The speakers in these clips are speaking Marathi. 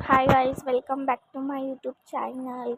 High guys, welcome back to my YouTube channel.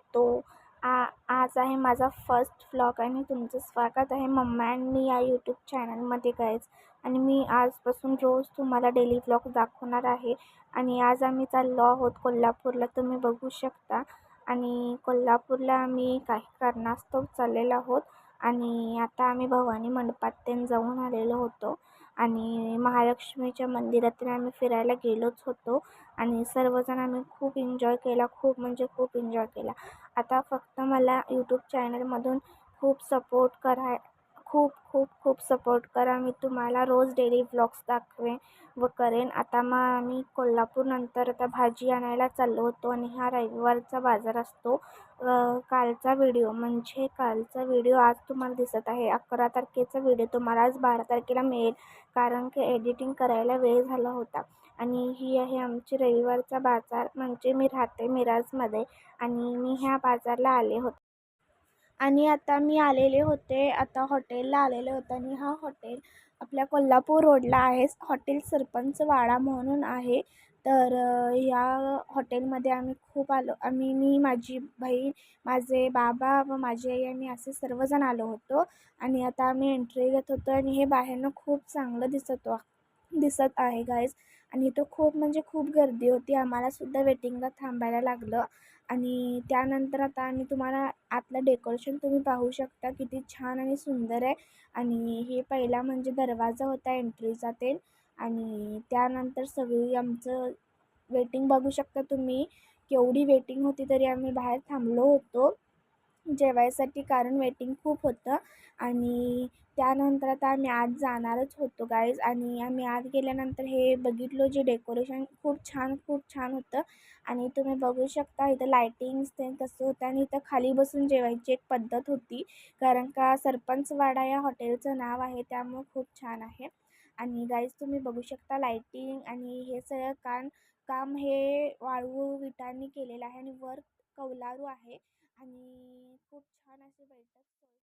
आज आहे माझा फर्स्ट व्लॉग आणि तुमचं स्वागत आहे मम्मा अँड मी या यूट्यूब चॅनलमध्ये गाईज. आणि मी आजपासून रोज तुम्हाला डेली व्लॉग दाखवणार आहे. आणि आज आम्ही चाललो आहोत कोल्हापूरला, तुम्ही बघू शकता. आणि कोल्हापूरला आम्ही काही कारणास्तव चाललेलो आहोत. आणि आता आम्ही भवानी मंडपात जाऊन आलेलो होतो. आणि महालक्ष्मीच्या मंदिरात आम्ही फिरायला गेलोच होतो. आणि सर्वजण आम्ही खूप एन्जॉय केला, खूप म्हणजे खूप एन्जॉय केला. आता फक्त मला यूट्यूब चॅनलमधून खूप सपोर्ट करा, खूप खूप खूप सपोर्ट करा. मी तुम्हाला रोज डेली व्लॉग्स दाखवेन व करेन. आता मग आम्ही कोल्हापूरनंतर आता भाजी आणायला चाललो होतो. आणि हा रविवारचा बाजार असतो. कालचा व्हिडिओ आज तुम्हाला दिसत आहे. 11 तारखेचा व्हिडिओ तुम्हाला आज 12 तारखेला मिळेल, कारण की एडिटिंग करायला वेळ झाला होता. आणि ही आहे आमची रविवारचा बाजार. म्हणजे मी राहते मिराजमध्ये आणि मी ह्या बाजारला आले होते. आणि आता मी आलेले होते, आता हॉटेलला आलेले होते. आणि हा हॉटेल आपल्या कोल्हापूर रोडला आहे. हॉटेल सरपंच वाडा म्हणून आहे. तर या हॉटेलमध्ये आम्ही खूप आलो. मी, माझी बहीण, माझे बाबा व माझी आई, आम्ही असे सर्वजण आलो होतो. आणि आता आम्ही एंट्री घेत होतो. आणि हे बाहेरनं खूप चांगलं दिसत आहे गाईज. आणि इथं खूप म्हणजे खूप गर्दी होती. आम्हालासुद्धा वेटिंगला थांबायला लागलं. आणि त्यानंतर आता आम्ही तुम्हाला आतलं डेकोरेशन तुम्ही पाहू शकता, किती छान आणि सुंदर आहे. आणि हे पहिला म्हणजे दरवाजा होता एंट्रीचा ते. आणि त्यानंतर सगळी आमचं वेटिंग बघू शकता तुम्ही, केवढी वेटिंग होती. तरी आम्ही बाहेर थांबलो होतो जेवायसाठी, कारण वेटिंग खूप होतं. आणि त्यानंतर आता आम्ही आत जाणारच होतो गाईज. आणि आम्ही आत गेल्यानंतर हे बघितलं, जे डेकोरेशन खूप छान होतं. आणि तुम्ही बघू शकता इथं लायटिंग्स ते कसं होतं. आणि इथं खाली बसून जेवायची एक पद्धत होती, कारण का सरपंच वाडा या हॉटेलचं नाव आहे, त्यामुळं खूप छान आहे. आणि गाईज तुम्ही बघू शकता लायटिंग आणि हे सगळं काम हे वाळू विटांनी केलेलं आहे. आणि वर कौलारू आहे. आणि खूप छान असे बैठक